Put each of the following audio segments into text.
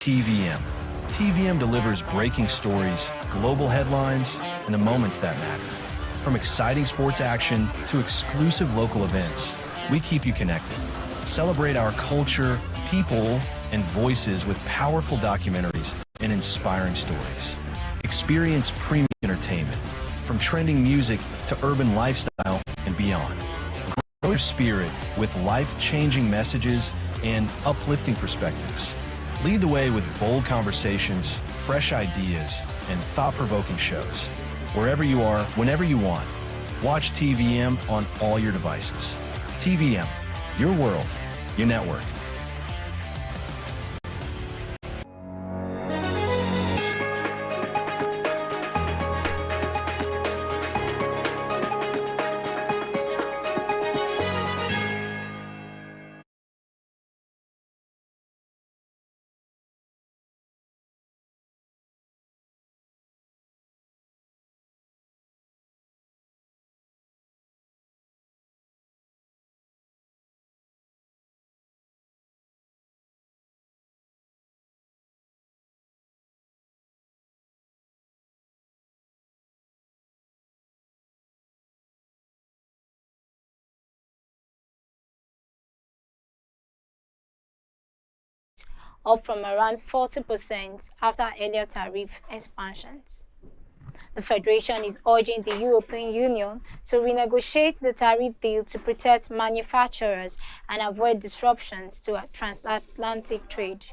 TVM. TVM delivers breaking stories, global headlines, and the moments that matter. From exciting sports action to exclusive local events, we keep you connected. Celebrate our culture, people, and voices with powerful documentaries and inspiring stories. Experience premium entertainment, from trending music to urban lifestyle and beyond. Grow your spirit with life-changing messages and uplifting perspectives. Lead the way with bold conversations, fresh ideas, and thought-provoking shows. Wherever you are, whenever you want, watch TVM on all your devices. TVM, your world, your network. Up from around 40% after earlier tariff expansions. The Federation is urging the European Union to renegotiate the tariff deal to protect manufacturers and avoid disruptions to transatlantic trade.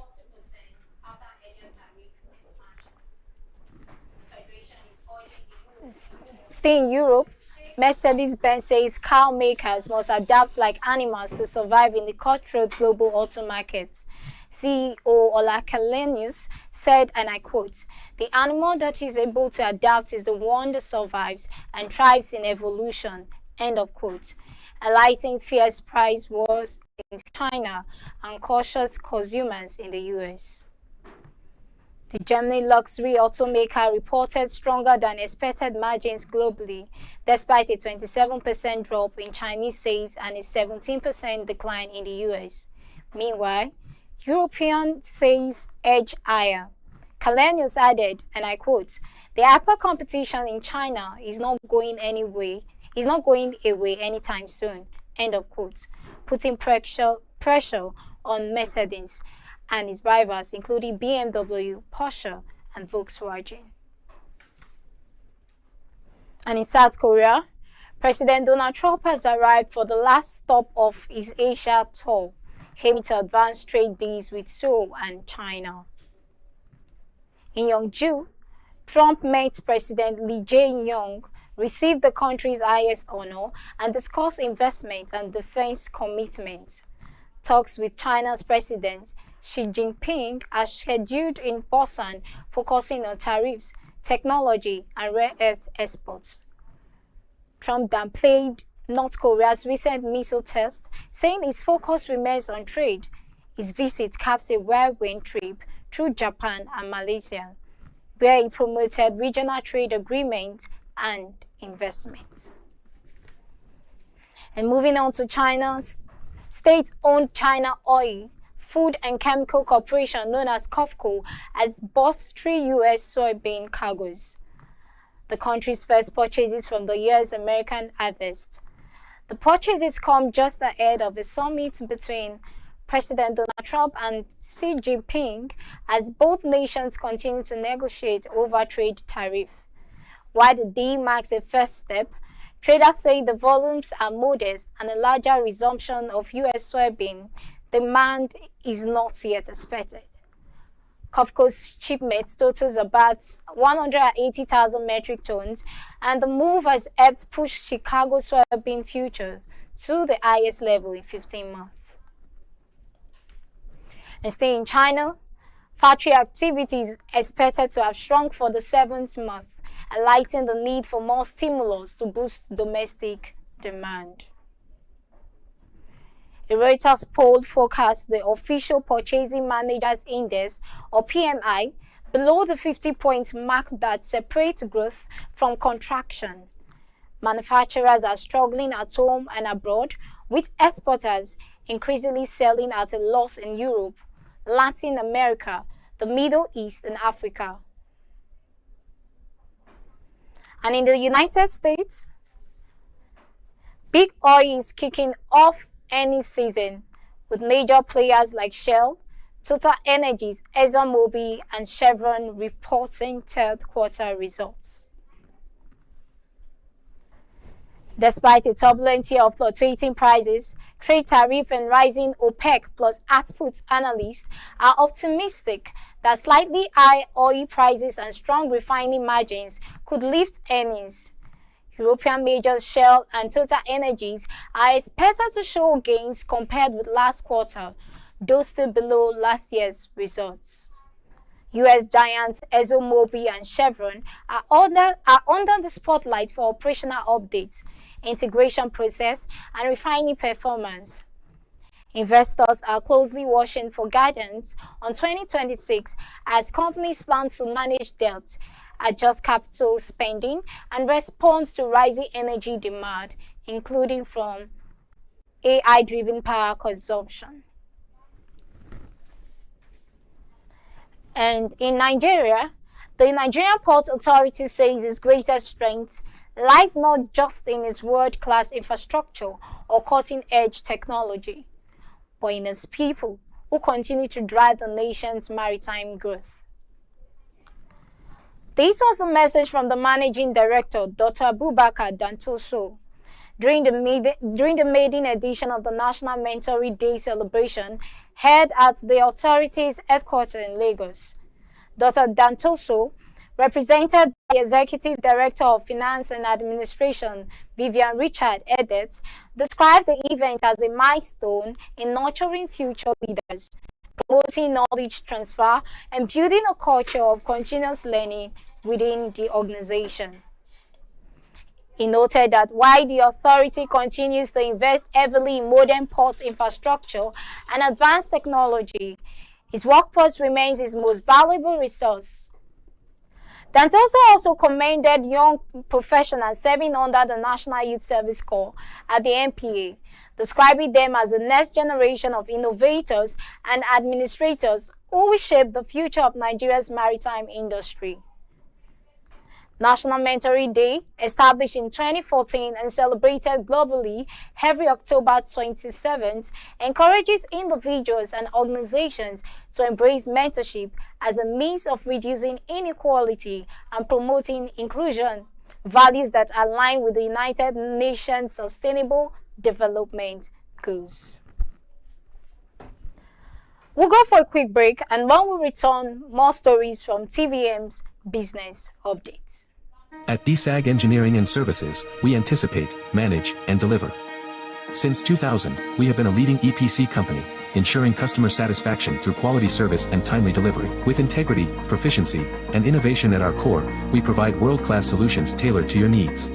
Staying in Europe, Mercedes-Benz says car makers must adapt like animals to survive in the cutthroat global auto market. CEO Ola Kalenius said, and I quote, "The animal that is able to adapt is the one that survives and thrives in evolution," end of quote, highlighting fierce price wars in China and cautious consumers in the US. The German luxury automaker reported stronger than expected margins globally, despite a 27% drop in Chinese sales and a 17% decline in the US. Meanwhile, European sales edge higher. Kalenius added, and I quote, "The hyper competition in China is not going away anytime soon," end of quote, putting pressure on Mercedes and its rivals, including BMW, Porsche, and Volkswagen. And in South Korea, President Donald Trump has arrived for the last stop of his Asia tour, aiming to advance trade deals with Seoul and China. In Yeongju, Trump met President Lee Jae-yong, received the country's highest honor, and discussed investment and defense commitments. Talks with China's President Xi Jinping are scheduled in Busan, focusing on tariffs, technology, and rare earth exports. Trump downplayed North Korea's recent missile test, saying his focus remains on trade. His visit caps a whirlwind trip through Japan and Malaysia, where he promoted regional trade agreements and investments. And moving on to China's state-owned China Oil, Food and Chemical Corporation, known as COFCO, has bought 3 U.S. soybean cargoes, the country's first purchases from the year's American harvest. The purchases come just ahead of a summit between President Donald Trump and Xi Jinping as both nations continue to negotiate over trade tariff. While the deal marks a first step, traders say the volumes are modest and a larger resumption of U.S. soybean demand is not yet expected. COFCO's shipments totals about 180,000 metric tons, and the move has helped push Chicago soybean futures to the highest level in 15 months. And staying in China, factory activity is expected to have shrunk for the 7th month, highlighting the need for more stimulus to boost domestic demand. A Reuters poll forecast the official Purchasing Managers Index, or PMI, below the 50-point mark that separates growth from contraction. Manufacturers are struggling at home and abroad, with exporters increasingly selling at a loss in Europe, Latin America, the Middle East, and Africa. And in the United States, big oil is kicking off earnings season with major players like Shell, Total Energies, ExxonMobil, and Chevron reporting third quarter results. Despite a turbulent year of fluctuating prices, trade tariff and rising OPEC plus output analysts are optimistic that slightly high oil prices and strong refining margins could lift earnings. European majors Shell and Total Energies are expected to show gains compared with last quarter, though still below last year's results. U.S. giants ExxonMobil and Chevron are under the spotlight for operational updates, integration process, and refining performance. Investors are closely watching for guidance on 2026 as companies plan to manage debt, adjust capital spending, and respond to rising energy demand, including from AI-driven power consumption. And in Nigeria, the Nigerian Port Authority says its greatest strength lies not just in its world-class infrastructure or cutting-edge technology, but in its people who continue to drive the nation's maritime growth. This was the message from the Managing Director, Dr. Abubakar Dantoso, during the maiden edition of the National Mentoring Day celebration held at the authority's headquarters in Lagos. Dr. Dantoso, represented by the Executive Director of Finance and Administration, Vivian Richard Edet, described the event as a milestone in nurturing future leaders, promoting knowledge transfer, and building a culture of continuous learning within the organization. He noted that while the authority continues to invest heavily in modern port infrastructure and advanced technology, its workforce remains its most valuable resource. Dantoso also commended young professionals serving under the National Youth Service Corps at the NPA, describing them as the next generation of innovators and administrators who will shape the future of Nigeria's maritime industry. National Mentoring Day, established in 2014 and celebrated globally every October 27th, encourages individuals and organizations to embrace mentorship as a means of reducing inequality and promoting inclusion, values that align with the United Nations Sustainable Development Goals. We'll go for a quick break, and when we return, more stories from TVM's Business Updates. At DSAG Engineering and Services, we anticipate, manage, and deliver. Since 2000, we have been a leading EPC company, ensuring customer satisfaction through quality service and timely delivery. With integrity, proficiency, and innovation at our core, we provide world-class solutions tailored to your needs.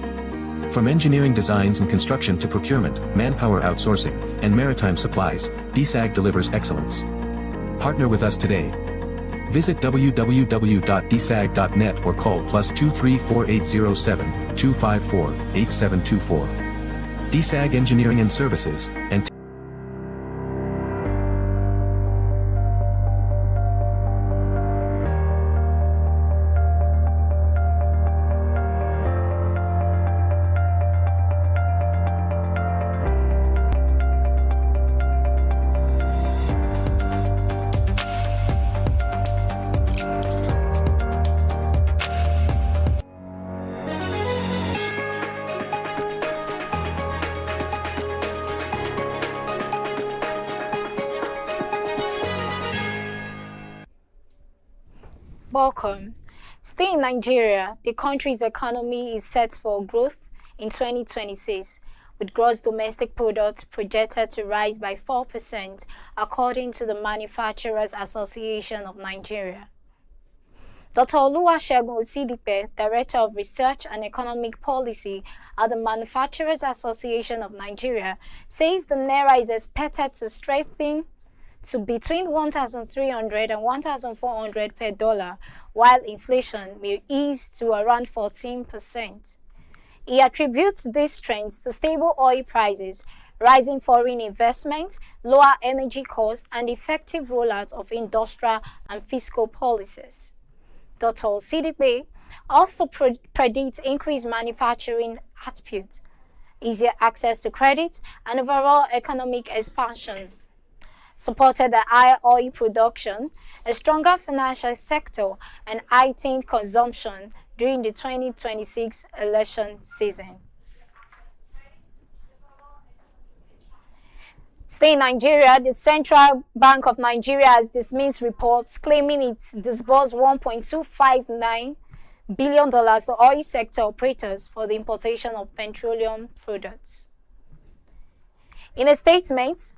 From engineering designs and construction to procurement, manpower outsourcing, and maritime supplies, DSAG delivers excellence. Partner with us today. Visit www.dsag.net or call +23 4807 254 8724. DSAG Engineering and Services, and Welcome. Staying in Nigeria, the country's economy is set for growth in 2026, with gross domestic product projected to rise by 4%, according to the Manufacturers Association of Nigeria. Dr. Oluwasegun Osidipe, Director of Research and Economic Policy at the Manufacturers Association of Nigeria, says the Naira is expected to strengthen to between 1,300 and 1,400 per dollar, while inflation may ease to around 14%. He attributes these trends to stable oil prices, rising foreign investment, lower energy costs, and effective rollout of industrial and fiscal policies. Dr. Sidibe also predicts increased manufacturing output, easier access to credit, and overall economic expansion, supported by higher oil production, a stronger financial sector, and heightened consumption during the 2026 election season. Staying in Nigeria, the Central Bank of Nigeria has dismissed reports claiming it disbursed $1.259 billion to oil sector operators for the importation of petroleum products. In a statement,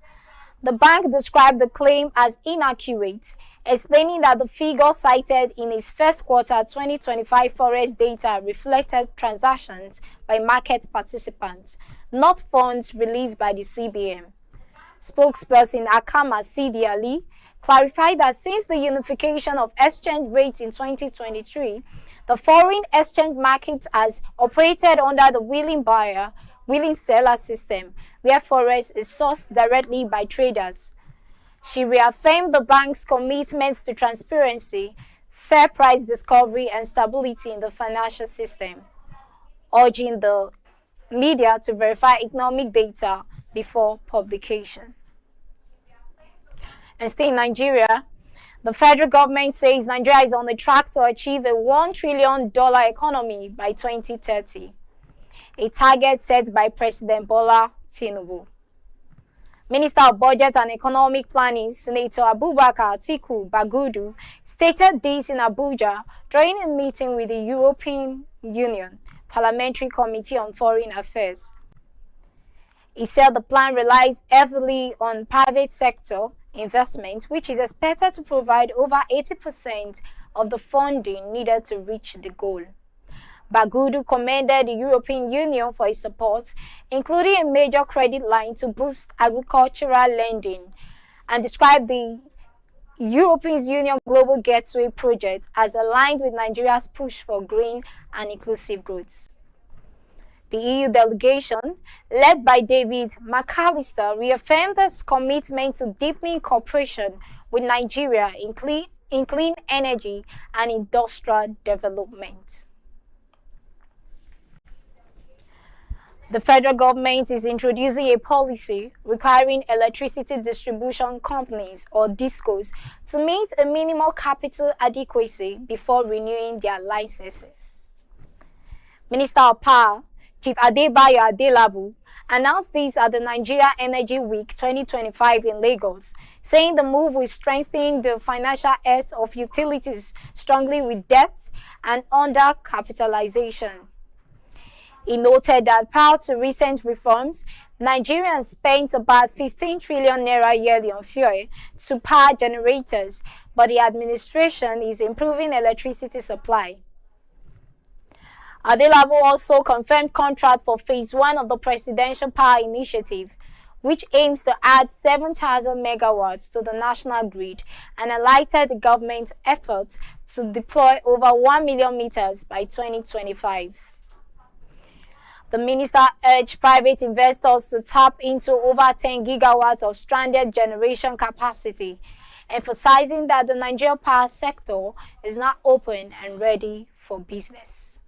the bank described the claim as inaccurate, explaining that the figure cited in its first quarter 2025 forex data reflected transactions by market participants, not funds released by the CBN. Spokesperson Akama Sidi Ali clarified that since the unification of exchange rates in 2023, the foreign exchange market has operated under the willing buyer, willing seller system, where forex is sourced directly by traders. She reaffirmed the bank's commitments to transparency, fair price discovery, and stability in the financial system, urging the media to verify economic data before publication. And staying in Nigeria, the federal government says Nigeria is on the track to achieve a $1 trillion economy by 2030, a target set by President Bola Tinubu. Minister of Budget and Economic Planning, Senator Abubakar Atiku Bagudu, stated this in Abuja during a meeting with the European Union Parliamentary Committee on Foreign Affairs. He said the plan relies heavily on private sector investment, which is expected to provide over 80% of the funding needed to reach the goal. Bagudu commended the European Union for its support, including a major credit line to boost agricultural lending, and described the European Union Global Gateway project as aligned with Nigeria's push for green and inclusive growth. The EU delegation, led by David McAllister, reaffirmed its commitment to deepening cooperation with Nigeria in clean energy and industrial development. The federal government is introducing a policy requiring electricity distribution companies, or DISCOs, to meet a minimal capital adequacy before renewing their licenses. Minister of Power, Chief Adebayo Adelabu, announced this at the Nigeria Energy Week 2025 in Lagos, saying the move will strengthen the financial health of utilities strongly with debt and undercapitalization. He noted that prior to recent reforms, Nigerians spent about 15 trillion naira yearly on fuel to power generators, but the administration is improving electricity supply. Adelabu also confirmed contract for Phase 1 of the Presidential Power Initiative, which aims to add 7,000 megawatts to the national grid, and highlighted the government's efforts to deploy over 1 million meters by 2025. The minister urged private investors to tap into over 10 gigawatts of stranded generation capacity, emphasizing that the Nigerian power sector is now open and ready for business.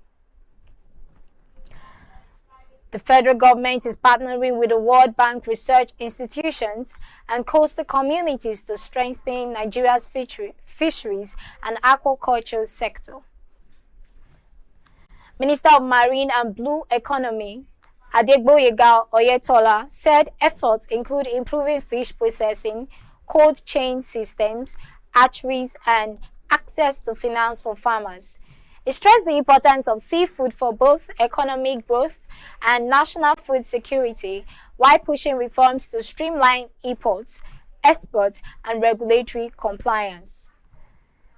The federal government is partnering with the World Bank research institutions and coastal communities to strengthen Nigeria's fisheries and aquaculture sector. Minister of Marine and Blue Economy, Adegboyega Oyetola, said efforts include improving fish processing, cold chain systems, hatcheries, and access to finance for farmers. He stressed the importance of seafood for both economic growth and national food security, while pushing reforms to streamline imports, exports, and regulatory compliance.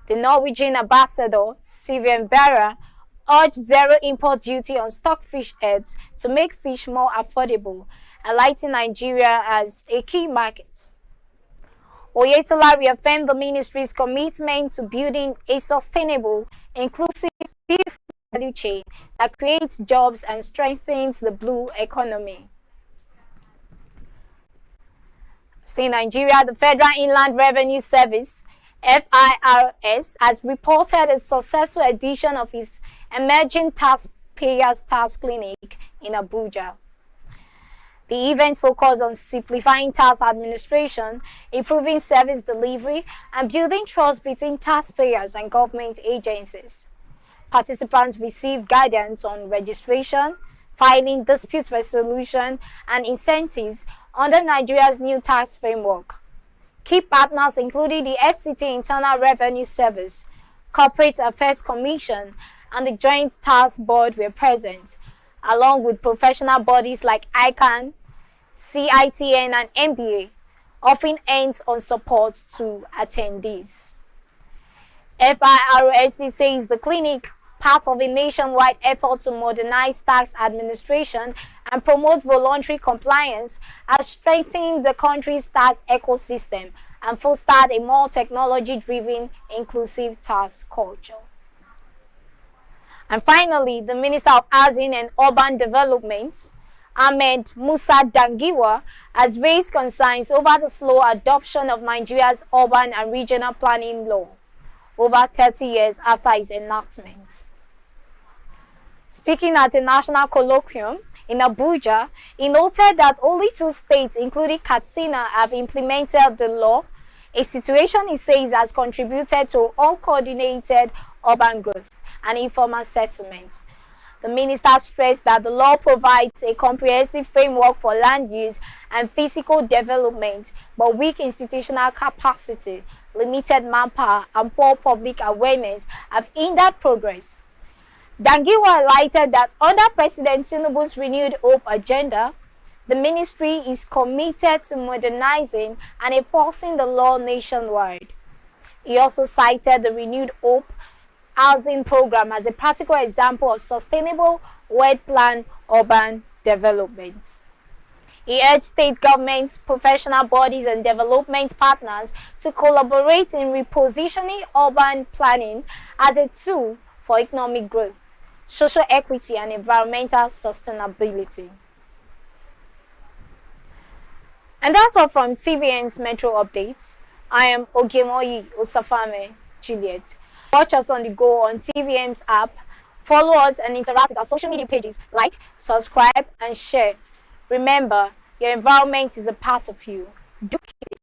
The Norwegian ambassador, Sylvain Berra, urged zero import duty on stockfish heads to make fish more affordable, highlighting Nigeria as a key market. Oyetola reaffirmed the ministry's commitment to building a sustainable, inclusive value chain that creates jobs and strengthens the blue economy. Stay Nigeria, the Federal Inland Revenue Service, FIRS, has reported a successful edition of its Emerging Taxpayers Tax Clinic in Abuja. The event focused on simplifying tax administration, improving service delivery, and building trust between taxpayers and government agencies. Participants received guidance on registration, filing, dispute resolution, and incentives under Nigeria's new tax framework. Key partners including the FCT Internal Revenue Service, Corporate Affairs Commission, and the Joint Tax Board were present, along with professional bodies like ICANN, CITN, and MBA, offering hands-on support to attendees. FIRS says the clinic, part of a nationwide effort to modernize tax administration and promote voluntary compliance, has strengthened the country's tax ecosystem and fostered a more technology-driven, inclusive tax culture. And finally, the Minister of Housing and Urban Development, Ahmed Musa Dangiwa, has raised concerns over the slow adoption of Nigeria's urban and regional planning law, over 30 years after its enactment. Speaking at a national colloquium in Abuja, he noted that only 2 states, including Katsina, have implemented the law, a situation he says has contributed to uncoordinated urban growth and informal settlement. The minister stressed that the law provides a comprehensive framework for land use and physical development, but weak institutional capacity, limited manpower, and poor public awareness have hindered progress. Dangiwa highlighted that under President Tinubu's Renewed Hope agenda, the ministry is committed to modernizing and enforcing the law nationwide. He also cited the Renewed Hope housing program as a practical example of sustainable, well-planned urban development. He urged state governments, professional bodies, and development partners to collaborate in repositioning urban planning as a tool for economic growth, social equity, and environmental sustainability. And that's all from TVM's Metro Updates. I am Ogemoyi Osafame Juliet. Watch us on the go on TVM's app, follow us and interact with our social media pages, like, subscribe, and share. Remember, your environment is a part of you. Do keep it